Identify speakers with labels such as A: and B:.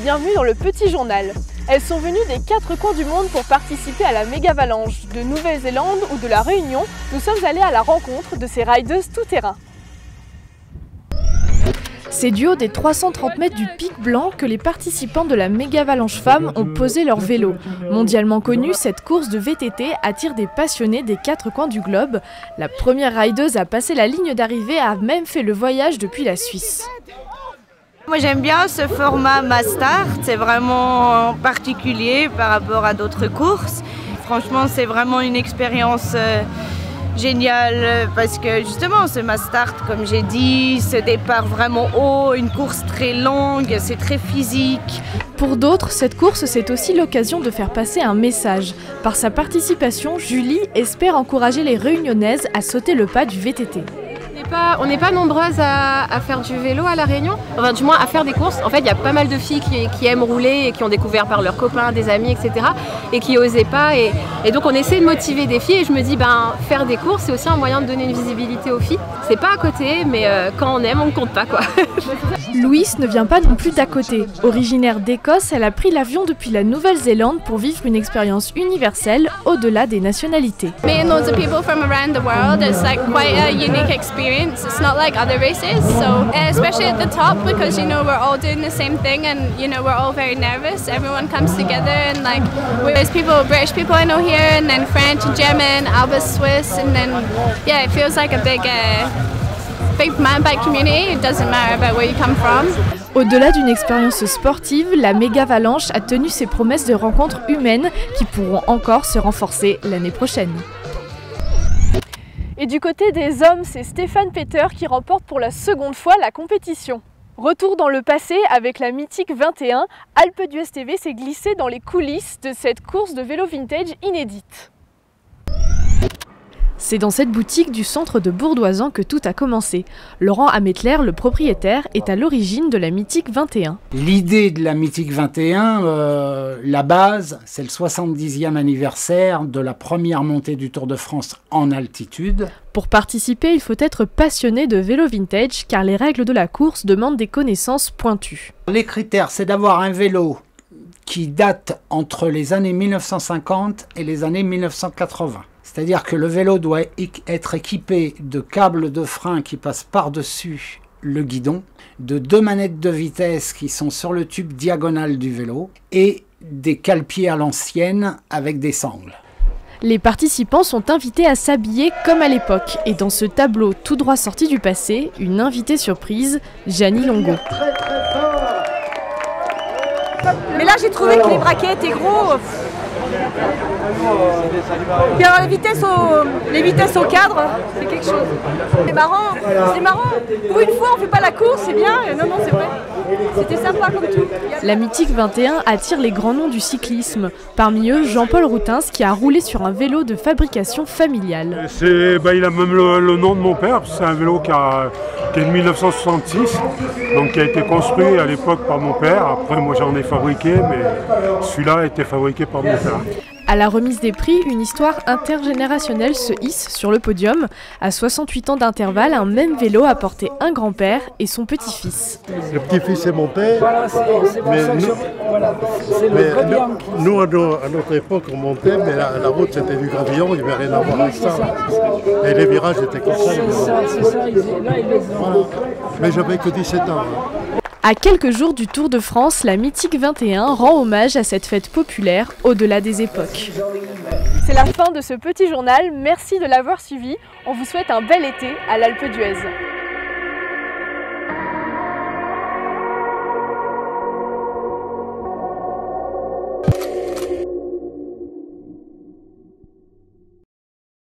A: bienvenue dans le Petit Journal. Elles sont venues des 4 coins du monde pour participer à la Mégavalanche. De Nouvelle-Zélande ou de la Réunion, nous sommes allés à la rencontre de ces rideuses tout-terrain. C'est du haut des 330 mètres du Pic Blanc que les participants de la Mégavalanche Femmes ont posé leur vélo. Mondialement connue, cette course de VTT attire des passionnés des 4 coins du globe. La première rideuse à passer la ligne d'arrivée a même fait le voyage depuis la Suisse.
B: Moi j'aime bien ce format Mastart, c'est vraiment particulier par rapport à d'autres courses. Franchement c'est vraiment une expérience géniale parce que justement ce Mastart, comme j'ai dit, ce départ vraiment haut, une course très longue, c'est très physique.
A: Pour d'autres, cette course c'est aussi l'occasion de faire passer un message. Par sa participation, Julie espère encourager les Réunionnaises à sauter le pas du VTT.
C: On n'est pas nombreuses à faire du vélo à La Réunion, enfin du moins à faire des courses. En fait, il y a pas mal de filles qui aiment rouler et qui ont découvert par leurs copains, des amis, etc. et qui n'osaient pas. Et donc on essaie de motiver des filles et je me dis, faire des courses, c'est aussi un moyen de donner une visibilité aux filles. C'est pas à côté, mais quand on aime, on ne compte pas, quoi.
A: Louise ne vient pas non plus d'à côté. Originaire d'Écosse, elle a pris l'avion depuis la Nouvelle-Zélande pour vivre une expérience universelle au-delà des nationalités.
D: Meeting loads of people from around the world, it's like quite a unique experience. It's not like other races, so especially at the top because we're all doing the same thing and we're all very nervous. Everyone comes together and like there's British people I know here, and then French and German, Alba's Swiss, and then yeah, it feels like a big mountain bike community. It doesn't matter about where you come from.
A: Au-delà d'une expérience sportive, la Mégavalanche a tenu ses promesses de rencontres humaines qui pourront encore se renforcer l'année prochaine. Et du côté des hommes, c'est Stéphane Peter qui remporte pour la seconde fois la compétition. Retour dans le passé avec la mythique 21, Alpe d'Huez TV s'est glissé dans les coulisses de cette course de vélo vintage inédite. C'est dans cette boutique du centre de Bourdoisan que tout a commencé. Laurent Ametler, le propriétaire, est à l'origine de la mythique 21.
E: L'idée de la mythique 21, la base, c'est le 70e anniversaire de la première montée du Tour de France en altitude.
A: Pour participer, il faut être passionné de vélo vintage car les règles de la course demandent des connaissances pointues.
E: Les critères, c'est d'avoir un vélo qui date entre les années 1950 et les années 1980. C'est-à-dire que le vélo doit être équipé de câbles de frein qui passent par-dessus le guidon, de 2 manettes de vitesse qui sont sur le tube diagonal du vélo et des cale-pieds à l'ancienne avec des sangles.
A: Les participants sont invités à s'habiller comme à l'époque. Et dans ce tableau tout droit sorti du passé, une invitée surprise, Jeannie Longo.
B: Mais là j'ai trouvé que les braquets étaient gros. Puis alors les vitesses au cadre, c'est quelque chose. C'est marrant. Pour une fois on fait pas la course, c'est bien. Non, c'est vrai. C'était sympa comme tout.
A: La mythique 21 attire les grands noms du cyclisme. Parmi eux, Jean-Paul Routins qui a roulé sur un vélo de fabrication familiale.
F: Il a même le nom de mon père, c'est un vélo qui est de 1966, donc qui a été construit à l'époque par mon père. Après moi j'en ai fabriqué, mais celui-là a été fabriqué par mon père.
A: À la remise des prix, une histoire intergénérationnelle se hisse sur le podium. À 68 ans d'intervalle, un même vélo a porté un grand-père et son petit-fils.
G: Le petit-fils c'est mon père, mais nous à notre époque on montait, mais la route c'était du gravillon, il n'y avait rien à voir avec ça. Et les virages étaient comme ça. Voilà. Mais j'avais que 17 ans.
A: À quelques jours du Tour de France, la mythique 21 rend hommage à cette fête populaire au-delà des époques. C'est la fin de ce petit journal, merci de l'avoir suivi. On vous souhaite un bel été à l'Alpe d'Huez.